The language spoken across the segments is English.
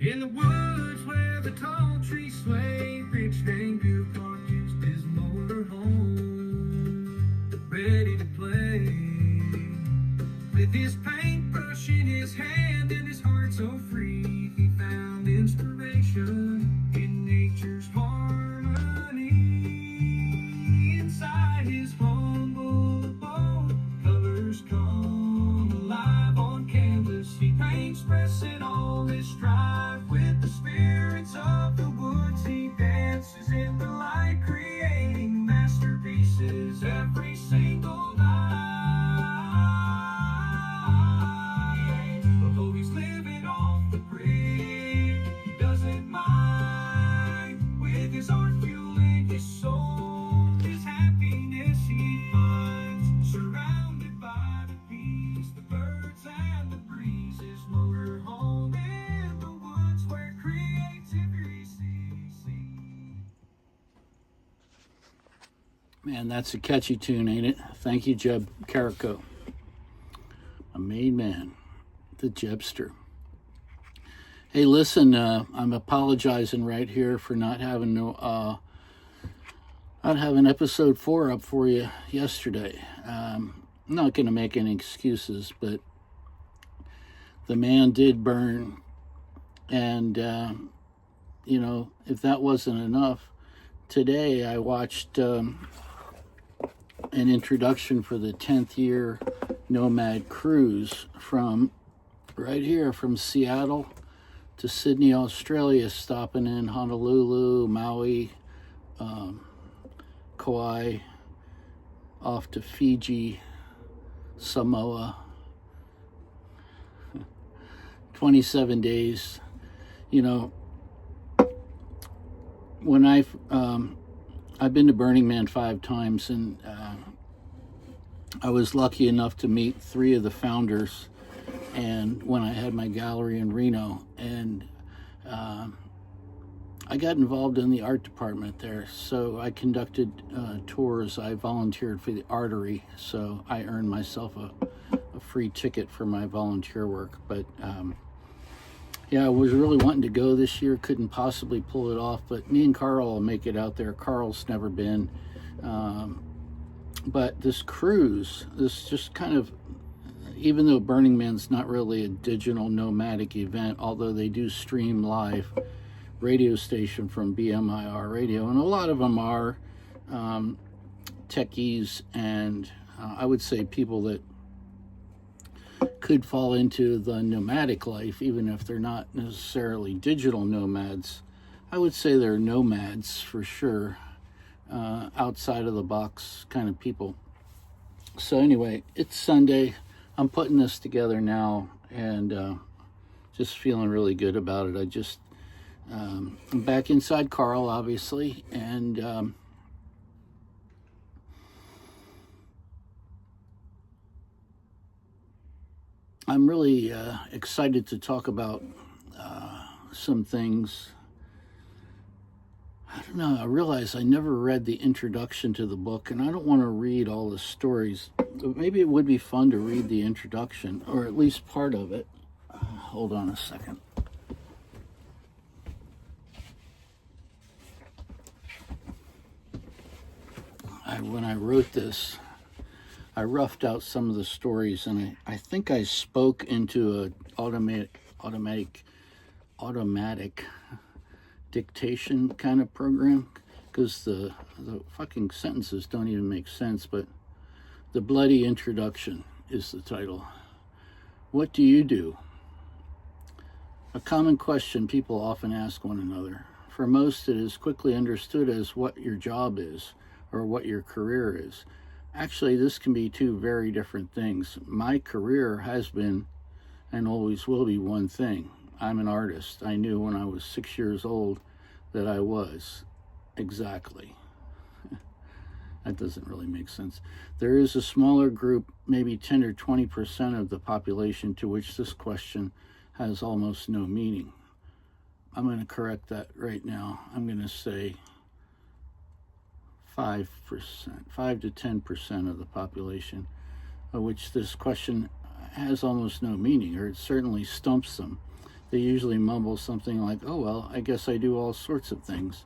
In the woods where the tall trees sway, Rich Van Gupon used his motor home, ready to play. With his paintbrush in his hand and his heart so free, he found inspiration in nature's harmony. Inside his humble abode, colors come alive on canvas. He paints, expressing all his strife with the spirits of the woods. He dances in the light, creating masterpieces every single night. Although he's living off the grid, he doesn't mind. With his art fueling his soul, his happiness he finds, surrounded by the bees, the birds, and the breeze. His motor home in the woods where creativity sees. Man, that's a catchy tune, ain't it? Thank you, Jeb Carrico. A made man, the Jebster. Hey, listen, I'm apologizing right here for not having episode 4 up for you yesterday. I'm not going to make any excuses, but the man did burn, and if that wasn't enough, today I watched an introduction for the 10th year Nomad Cruise from right here from Seattle to Sydney, Australia, stopping in Honolulu, Maui, Kauai, off to Fiji, Samoa. 27 days. When I've been to Burning Man 5 times, and I was lucky enough to meet 3 of the founders, and when I had my gallery in Reno, and I got involved in the art department there, so I conducted tours. I volunteered for the Artery, so I earned myself a free ticket for my volunteer work. But I was really wanting to go this year, couldn't possibly pull it off, but me and Carl will make it out there. Carl's never been, but this cruise, this just kind of, even though Burning Man's not really a digital nomadic event, although they do stream live radio station from BMIR radio, and a lot of them are techies and I would say people that could fall into the nomadic life, even if they're not necessarily digital nomads. I would say they're nomads for sure, outside of the box kind of people. So anyway, it's Sunday. I'm putting this together now, and just feeling really good about it. I'm back inside Carl, obviously, and I'm really excited to talk about some things. I don't know, I realize I never read the introduction to the book, and I don't want to read all the stories, but maybe it would be fun to read the introduction, or at least part of it. Hold on a second. When I wrote this, I roughed out some of the stories, and I think I spoke into an automatic dictation kind of program, because the fucking sentences don't even make sense. But The Bloody Introduction is the title. What do you do? A common question people often ask one another. For most, it is quickly understood as what your job is or what your career is. Actually, this can be 2 very different things. My career has been and always will be one thing. I'm an artist. I knew when I was 6 years old that I was. Exactly. That doesn't really make sense. There is a smaller group, maybe 10 or 20% of the population, to which this question has almost no meaning. I'm going to correct that right now. I'm going to say 5%, 5 to 10% of the population, of which this question has almost no meaning, or it certainly stumps them. they usually mumble something like, "Oh, well, I guess I do all sorts of things."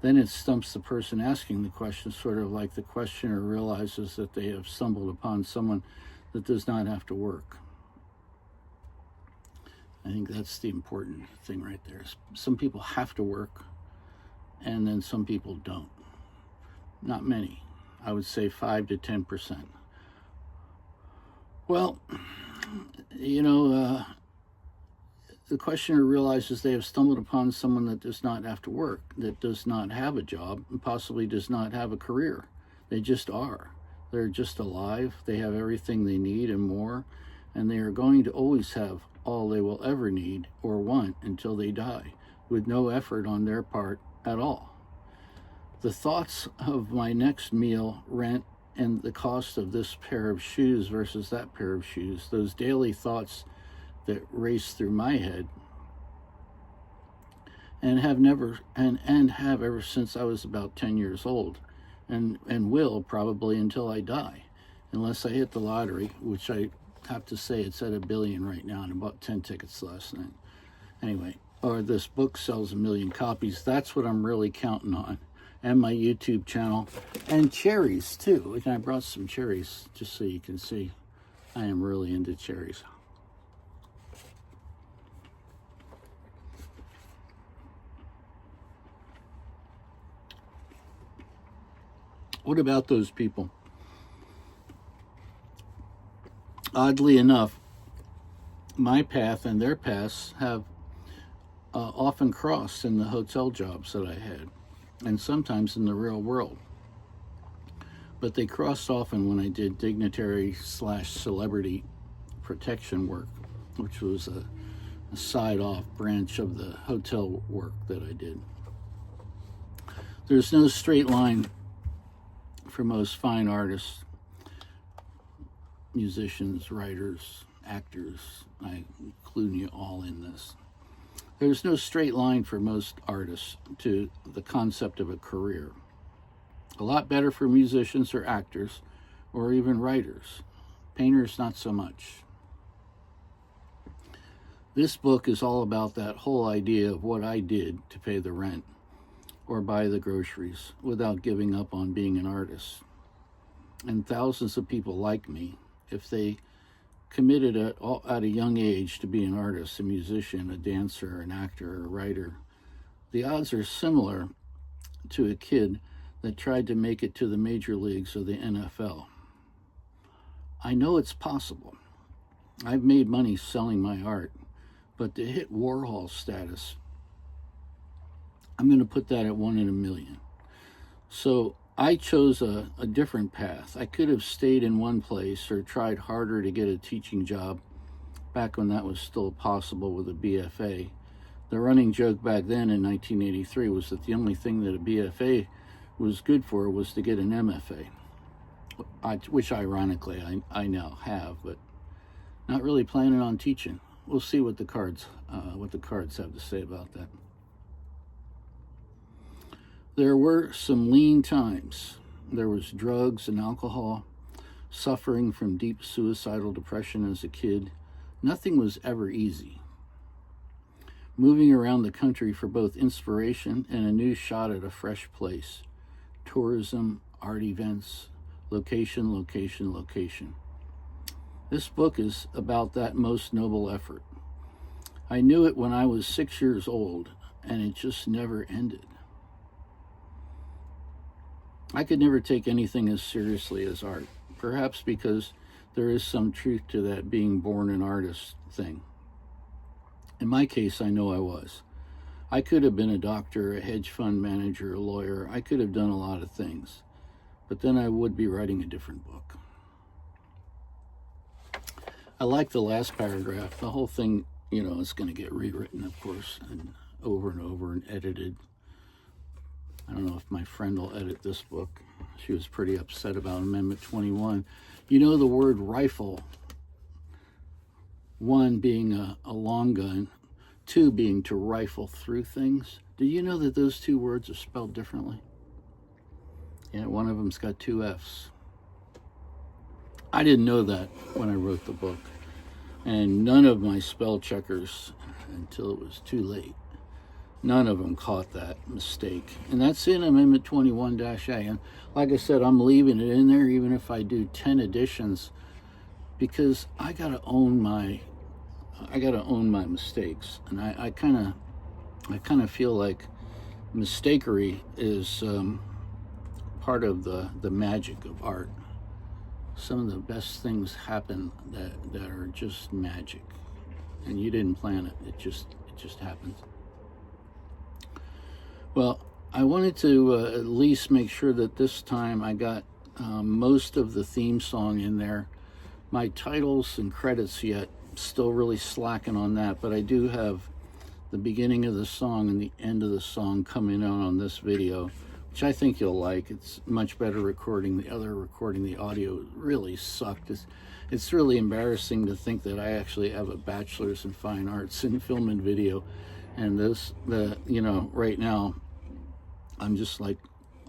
Then it stumps the person asking the question, sort of like the questioner realizes that they have stumbled upon someone that does not have to work. I think that's the important thing right there. Some people have to work, and then some people don't. Not many. I would say 5 to 10%. Well, the questioner realizes they have stumbled upon someone that does not have to work, that does not have a job, and possibly does not have a career. They just are. They're just alive. They have everything they need and more, and they are going to always have all they will ever need or want until they die, with no effort on their part at all. The thoughts of my next meal, rent, and the cost of this pair of shoes versus that pair of shoes, those daily thoughts that race through my head and have ever since I was about 10 years old, and will probably until I die, unless I hit the lottery, which I have to say it's at $1 billion right now, and I bought 10 tickets last night. Anyway, or this book sells 1 million copies. That's what I'm really counting on. And my YouTube channel, and cherries too. And I brought some cherries just so you can see I am really into cherries. What about those people? Oddly enough, my path and their paths have often crossed in the hotel jobs that I had, and sometimes in the real world. But they crossed often when I did dignitary/celebrity protection work, which was a side-off branch of the hotel work that I did. There's no straight line for most fine artists, musicians, writers, actors. I include you all in this. There's no straight line for most artists to the concept of a career. A lot better for musicians or actors or even writers. Painters, not so much. This book is all about that whole idea of what I did to pay the rent or buy the groceries without giving up on being an artist. And thousands of people like me, if they committed at a young age to be an artist, a musician, a dancer, an actor, a writer, the odds are similar to a kid that tried to make it to the major leagues or the NFL. I know it's possible. I've made money selling my art, but to hit Warhol status, I'm going to put that at 1 in a million. So I chose a different path. I could have stayed in one place or tried harder to get a teaching job back when that was still possible with a BFA. The running joke back then in 1983 was that the only thing that a BFA was good for was to get an MFA, which ironically I now have, but not really planning on teaching. We'll see what the cards have to say about that. There were some lean times. There was drugs and alcohol, suffering from deep suicidal depression as a kid. Nothing was ever easy. Moving around the country for both inspiration and a new shot at a fresh place. Tourism, art events, location, location, location. This book is about that most noble effort. I knew it when I was 6 years old, and it just never ended. I could never take anything as seriously as art, perhaps because there is some truth to that being born an artist thing. In my case, I know I was. I could have been a doctor, a hedge fund manager, a lawyer. I could have done a lot of things, but then I would be writing a different book. I like the last paragraph. The whole thing, is going to get rewritten, of course, and over and edited. I don't know if my friend will edit this book. She was pretty upset about Amendment 21. The word rifle, 1 being a long gun, 2 being to rifle through things. Do you know that those 2 words are spelled differently? Yeah, one of them's got 2 F's. I didn't know that when I wrote the book. And none of my spell checkers, until it was too late, none of them caught that mistake. And that's in Amendment 21-A. And like I said, I'm leaving it in there even if I do 10 editions, because I gotta own my mistakes. And I kind of feel like mistakery is part of the magic of art. Some of the best things happen that are just magic, and you didn't plan it. It just happens. Well, I wanted to at least make sure that this time I got most of the theme song in there. My titles and credits yet, still really slacking on that, but I do have the beginning of the song and the end of the song coming out on this video, which I think you'll like. It's much better recording. The other recording, the audio really sucked. It's really embarrassing to think that I actually have a bachelor's in fine arts in film and video, and right now I'm just like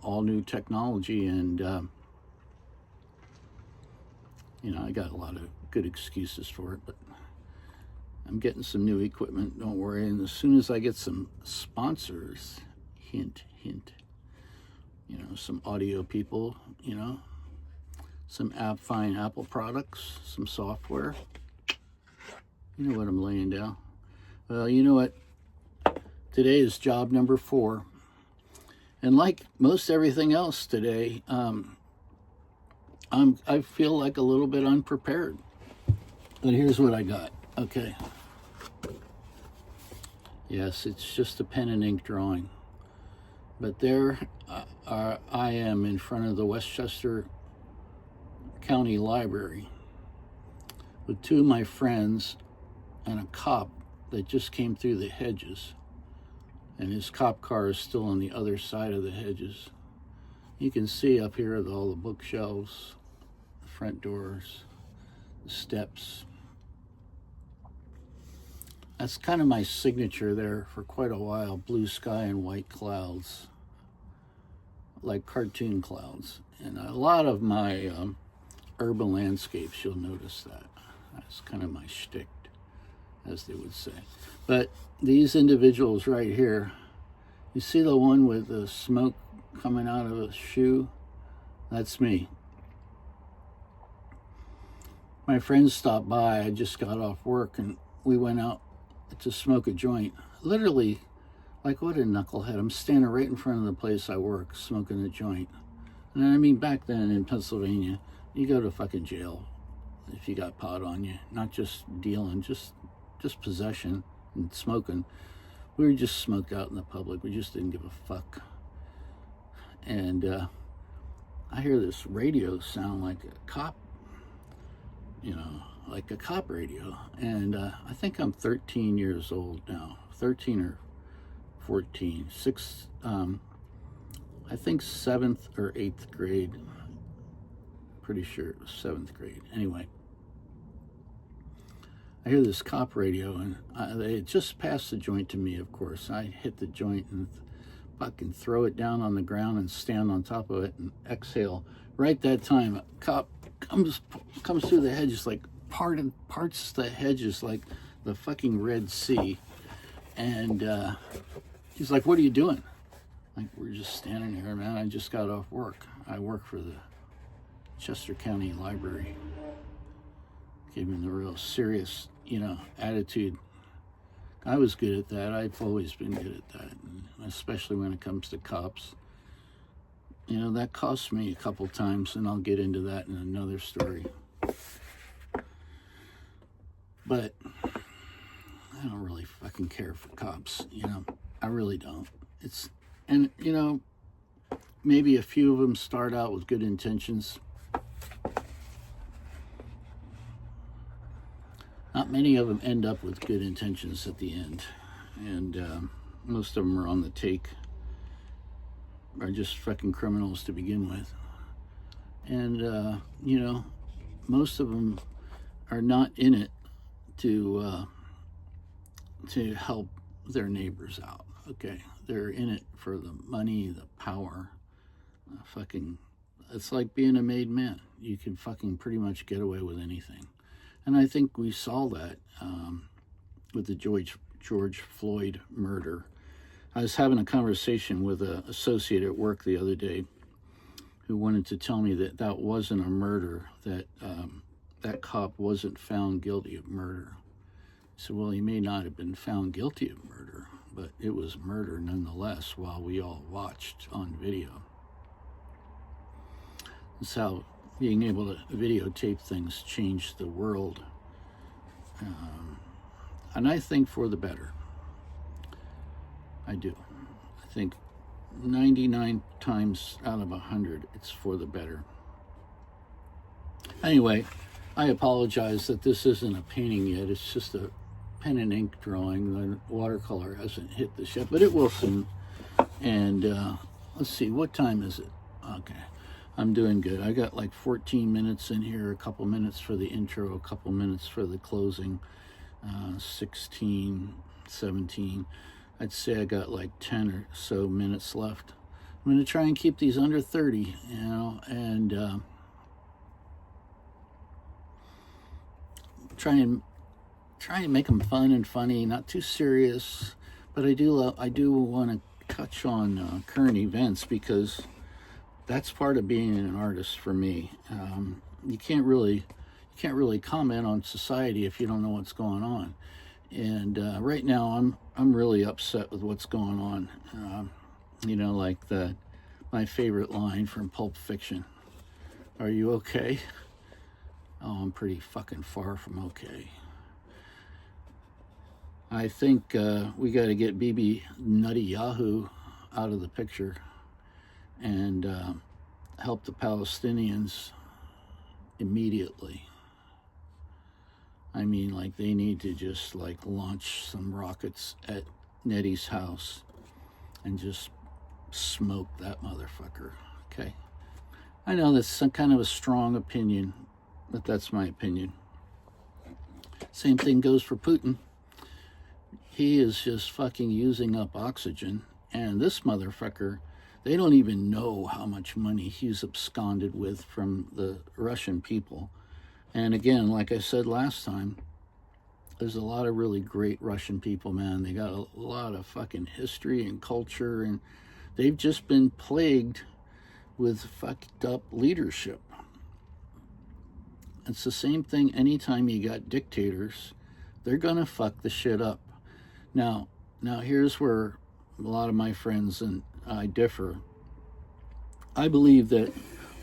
all new technology, and I got a lot of good excuses for it, but I'm getting some new equipment, don't worry. And as soon as I get some sponsors, hint, some audio people, some fine Apple products, some software, you know what I'm laying down. Well, you know what? Today is job number 4. And like most everything else today, I feel like a little bit unprepared. But here's what I got. Okay. Yes, it's just a pen and ink drawing. But there I am in front of the Westchester County Library with 2 of my friends and a cop that just came through the hedges. And his cop car is still on the other side of the hedges. You can see up here all the bookshelves, the front doors, the steps. That's kind of my signature there for quite a while. Blue sky and white clouds, like cartoon clouds. And a lot of my urban landscapes, you'll notice that. That's kind of my shtick, as they would say. But these individuals right here, you see the one with the smoke coming out of a shoe? That's me. My friends stopped by. I just got off work and we went out to smoke a joint. Literally, like what a knucklehead. I'm standing right in front of the place I work, smoking a joint. And I mean, back then in Pennsylvania, you go to fucking jail if you got pot on you. Not just dealing, just possession and smoking. We were just smoked out in the public. We just didn't give a fuck. And I hear this radio sound like a cop, like a cop radio. And I think I'm 13 years old now, 13 or 14, I think 7th or 8th grade. Pretty sure it was 7th grade. Anyway, I hear this cop radio, and they just passed the joint to me, of course. I hit the joint and fucking throw it down on the ground and stand on top of it and exhale. Right that time, a cop comes through the hedges, like parts the hedges like the fucking Red Sea. And he's like, "What are you doing?" Like, "We're just standing here, man. I just got off work. I work for the Chester County Library." Gave him the real serious, attitude. I was good at that. I've always been good at that, and especially when it comes to cops. That cost me a couple times, and I'll get into that in another story. But I don't really fucking care for cops, I really don't. Maybe a few of them start out with good intentions. Not many of them end up with good intentions at the end. And most of them are on the take, are just fucking criminals to begin with. And, most of them are not in it to help their neighbors out, okay? They're in it for the money, the power, it's like being a made man. You can fucking pretty much get away with anything. And I think we saw that with the George Floyd murder. I was having a conversation with an associate at work the other day who wanted to tell me that that wasn't a murder, that that cop wasn't found guilty of murder. I said, well, he may not have been found guilty of murder, but it was murder nonetheless while we all watched on video. That's how being able to videotape things changed the world. And I think for the better. I do. I think 99 times out of 100, it's for the better. Anyway, I apologize that this isn't a painting yet. It's just a pen and ink drawing. The watercolor hasn't hit this yet, but it will soon. And let's see, what time is it? Okay, I'm doing good. I got like 14 minutes in here, a couple minutes for the intro, a couple minutes for the closing, 16, 17. I'd say I got like 10 or so minutes left. I'm going to try and keep these under 30, you know, and try and make them fun and funny, not too serious. But I do want to touch on current events, because that's part of being an artist for me. You can't really comment on society if you don't know what's going on. And right now, I'm really upset with what's going on. You know, like my favorite line from Pulp Fiction: "Are you okay?" Oh, I'm pretty fucking far from okay. I think we got to get Bibi Netanyahu out of the picture and help the Palestinians immediately. I mean, like, they need to just like launch some rockets at Nettie's house and just smoke that motherfucker. Okay, I know that's some kind of a strong opinion, but that's my opinion. Same thing goes for Putin. He is just fucking using up oxygen, and this motherfucker, they don't even know how much money he's absconded with from the Russian people. And again, like I said last time, there's a lot of really great Russian people, man. They got a lot of fucking history and culture, and they've just been plagued with fucked up leadership. It's the same thing anytime you got dictators. They're gonna fuck the shit up. Now here's where a lot of my friends and I differ. I believe that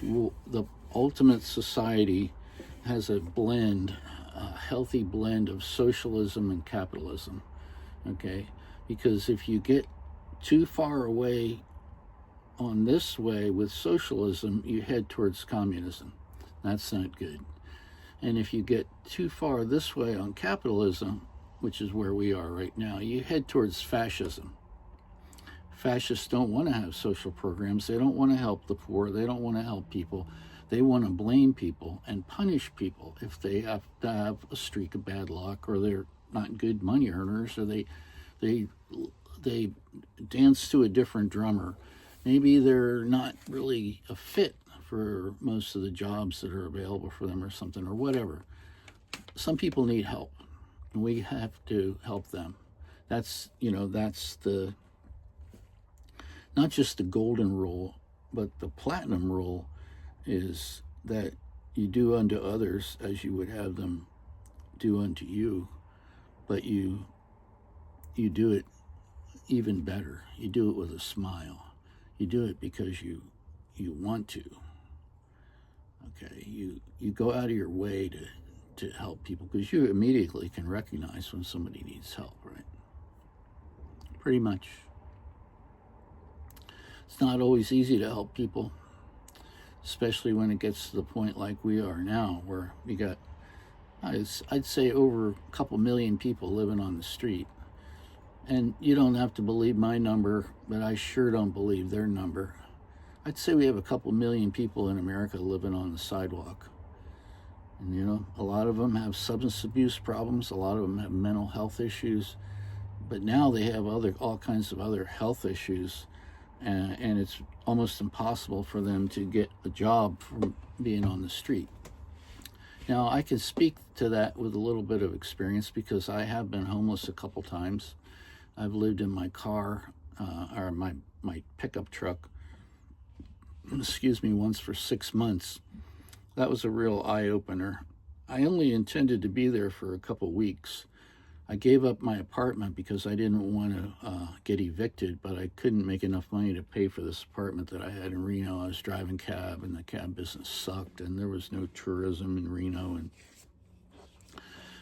the ultimate society has a healthy blend of socialism and capitalism, okay? Because if you get too far away on this way with socialism, you head towards communism. That's not good. And if you get too far this way on capitalism, which is where we are right now, you head towards fascism. Fascists don't want to have social programs. They don't want to help the poor. They don't want to help people. They want to blame people and punish people if they have to have a streak of bad luck, or they're not good money earners, or they dance to a different drummer. Maybe they're not really a fit for most of the jobs that are available for them or something, or whatever. Some people need help, and we have to help them. That's the, not just the golden rule, but the platinum rule is that you do unto others as you would have them do unto you, but you do it even better. You do it with a smile. You do it because you want to. Okay, you go out of your way to help people, because you immediately can recognize when somebody needs help, right? Pretty much. It's not always easy to help people, especially when it gets to the point like we are now, where we got, I'd say, over a couple million people living on the street. And you don't have to believe my number, but I sure don't believe their number. I'd say we have a couple million people in America living on the sidewalk. And, you know, a lot of them have substance abuse problems. A lot of them have mental health issues. But now they have all kinds of other health issues. And it's almost impossible for them to get a job from being on the street. Now, I can speak to that with a little bit of experience because I have been homeless a couple times. I've lived in my car, or my pickup truck, excuse me, once for 6 months. That was a real eye-opener. I only intended to be there for a couple weeks. I gave up my apartment because I didn't want to get evicted, but I couldn't make enough money to pay for this apartment that I had in Reno. I was driving cab, and the cab business sucked, and there was no tourism in Reno. And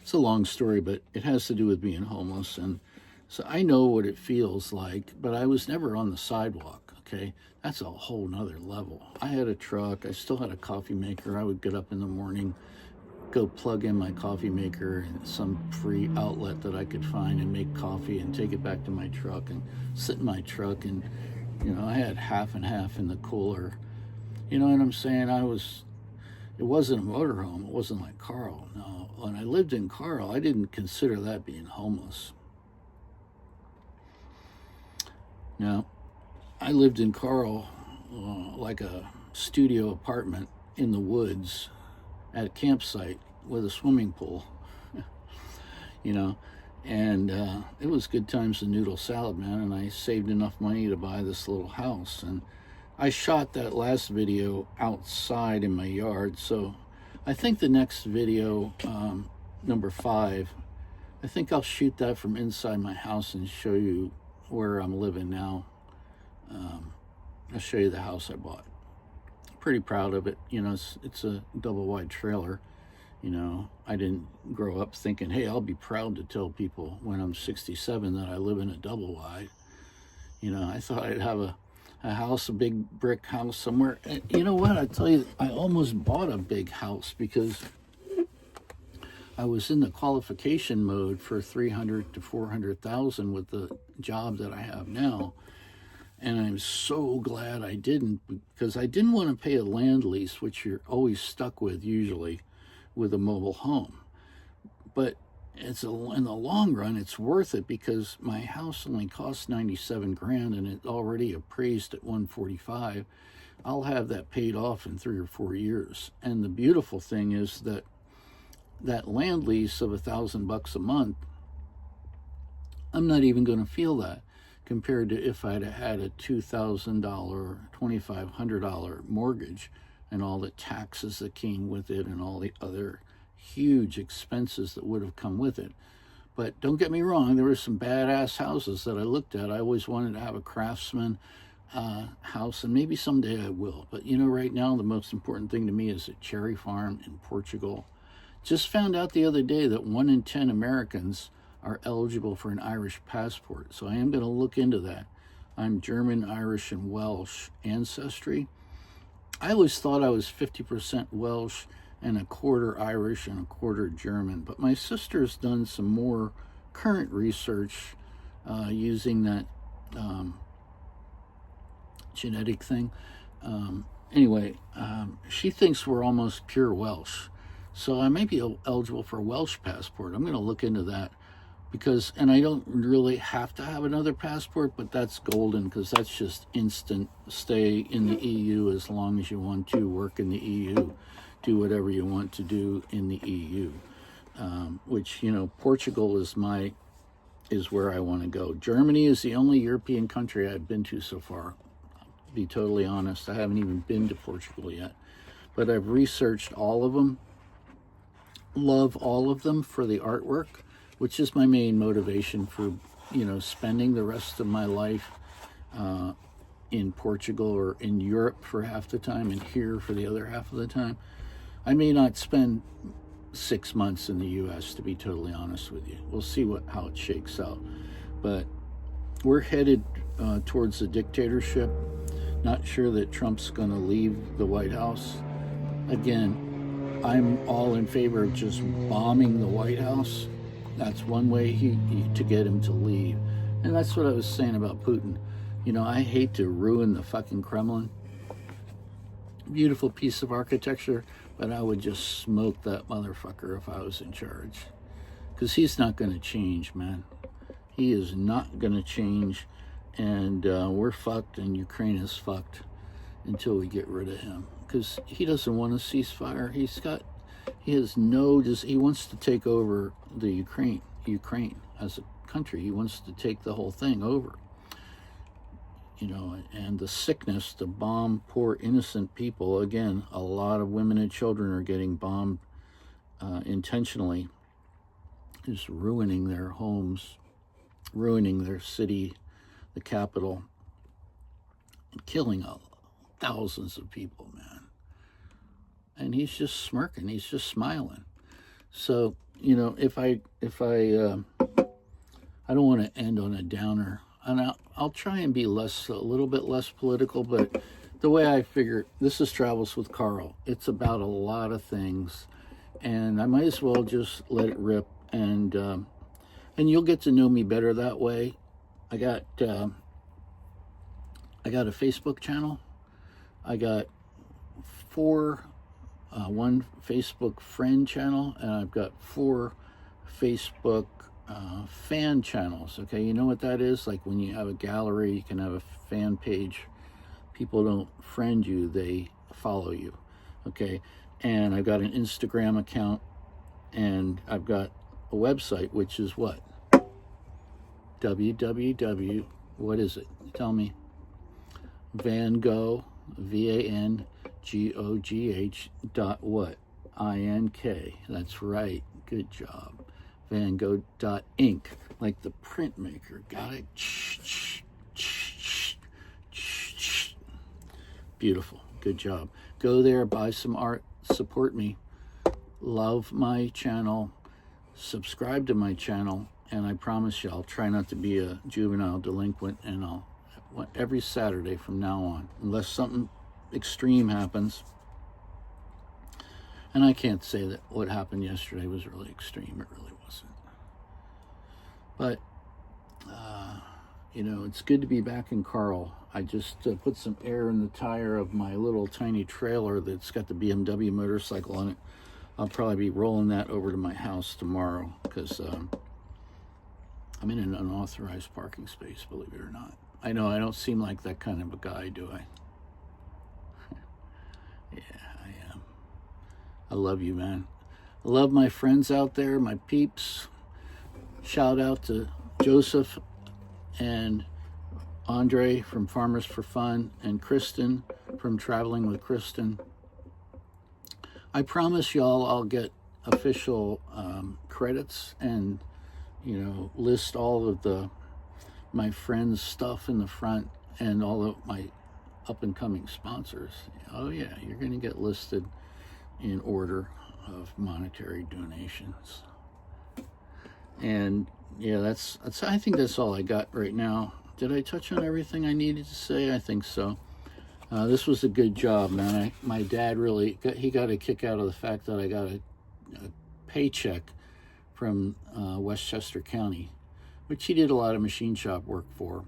it's a long story, but it has to do with being homeless. And so I know what it feels like, but I was never on the sidewalk, okay? That's a whole nother level. I had a truck. I still had a coffee maker. I would get up in the morning, go plug in my coffee maker in some free outlet that I could find and make coffee and take it back to my truck and sit in my truck. And, I had half and half in the cooler. You know what I'm saying? It wasn't a motorhome. It wasn't like Carl. No, when I lived in Carl, I didn't consider that being homeless. Now, I lived in Carl like a studio apartment in the woods at a campsite with a swimming pool, and it was good times and noodle salad, man. And I saved enough money to buy this little house, and I shot that last video outside in my yard. So I think the next video, number 5, I think I'll shoot that from inside my house and show you where I'm living now. I'll show you the house I bought. Pretty proud of it. It's a double wide trailer. I didn't grow up thinking, hey, I'll be proud to tell people when I'm 67 that I live in a double wide. I thought I'd have a house, a big brick house somewhere. And you know what? I tell you, I almost bought a big house because I was in the qualification mode for 300 to 400,000 with the job that I have now. And I'm so glad I didn't, because I didn't want to pay a land lease, which you're always stuck with usually with a mobile home. But in the long run, it's worth it because my house only cost 97 grand and it already appraised at 145. I'll have that paid off in 3 or 4 years. And the beautiful thing is that land lease of $1,000 a month, I'm not even going to feel that, compared to if I'd had a $2,000, $2,500 mortgage and all the taxes that came with it and all the other huge expenses that would have come with it. But don't get me wrong, there were some badass houses that I looked at. I always wanted to have a craftsman house, and maybe someday I will. But right now the most important thing to me is a cherry farm in Portugal. Just found out the other day that 1 in 10 Americans are eligible for an Irish passport. So I am going to look into that. I'm German, Irish, and Welsh ancestry. I always thought I was 50% Welsh and a quarter Irish and a quarter German. But my sister's done some more current research using that genetic thing. Anyway, she thinks we're almost pure Welsh. So I may be eligible for a Welsh passport. I'm going to look into that. And I don't really have to have another passport, but that's golden because that's just instant stay in the EU as long as you want to, work in the EU, do whatever you want to do in the EU, which, Portugal is where I want to go. Germany is the only European country I've been to so far. To be totally honest, I haven't even been to Portugal yet, but I've researched all of them, love all of them for the artwork, which is my main motivation for, spending the rest of my life in Portugal or in Europe for half the time and here for the other half of the time. I may not spend 6 months in the U.S., to be totally honest with you. We'll see how it shakes out. But we're headed towards a dictatorship. Not sure that Trump's going to leave the White House. Again, I'm all in favor of just bombing the White House. That's one way to get him to leave. And that's what I was saying about Putin. I hate to ruin the fucking Kremlin. Beautiful piece of architecture, but I would just smoke that motherfucker if I was in charge. Because he's not going to change, man. He is not going to change. And we're fucked, and Ukraine is fucked until we get rid of him. Because he doesn't want a ceasefire. He has no, he wants to take over the Ukraine as a country. He wants to take the whole thing over. You know, and the sickness to bomb poor innocent people. Again, a lot of women and children are getting bombed intentionally, just ruining their homes, ruining their city, the capital, and killing thousands of people, man. And he's just smirking, he's just smiling. So, you know, if I don't want to end on a downer, and I'll try and be a little bit less political, but the way I figure, this is Travels with Carl. It's about a lot of things, and I might as well just let it rip, and you'll get to know me better that way. I got a Facebook channel. I got one Facebook friend channel, and I've got 4 Facebook fan channels. Okay, you know what that is? Like when you have a gallery, you can have a fan page. People don't friend you, they follow you. Okay, and I've got an Instagram account, and I've got a website, which is what? www. What is it? Tell me. Van Gogh, VANGOGH .what? That's right. Good job. Van Gogh.inc, like the printmaker. Got it? Beautiful. Good job. Go there, buy some art, support me, love my channel, subscribe to my channel, and I promise you I'll try not to be a juvenile delinquent, and I'll every Saturday from now on, unless something extreme happens. And I can't say that what happened yesterday was really extreme. It really wasn't. But, you know, it's good to be back in Carl. I just put some air in the tire of my little tiny trailer that's got the BMW motorcycle on it. I'll probably be rolling that over to my house tomorrow, because I'm in an unauthorized parking space, believe it or not. I know I don't seem like that kind of a guy, do I? Yeah, I am. I love you, man. I love my friends out there, my peeps. Shout out to Joseph and Andre from Farmers for Fun, and Kristen from Traveling with Kristen. I promise y'all I'll get official credits and, you know, list all of my friends' stuff in the front, and all of my up-and-coming sponsors. Oh yeah, you're going to get listed in order of monetary donations. And yeah, that's I think that's all I got right now. Did I touch on everything I needed to say? I think so. This was a good job, man. My dad really got a kick out of the fact that I got a paycheck from Westchester County, which he did a lot of machine shop work for.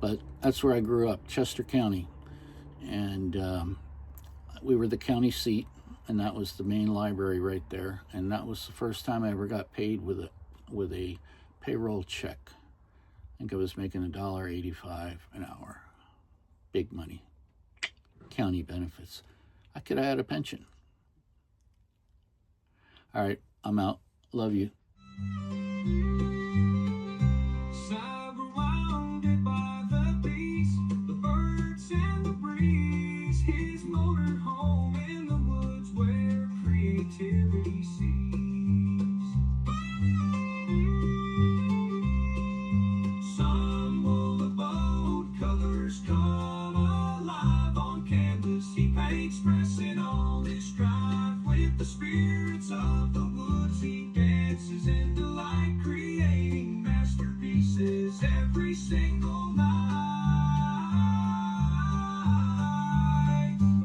But that's where I grew up, Chester County. And we were the county seat, and that was the main library right there. And that was the first time I ever got paid with a payroll check. I think I was making $1.85 an hour. Big money. County benefits. I could have had a pension. All right, I'm out. Love you. Surrounded by the beast, the birds and the breeze, his motor home in the woods where creativity seems. Sun will the boat, colors come alive on canvas. He paints, expressing all his strife with the spirits of the woods. He dances in delight, creating masterpieces every single night.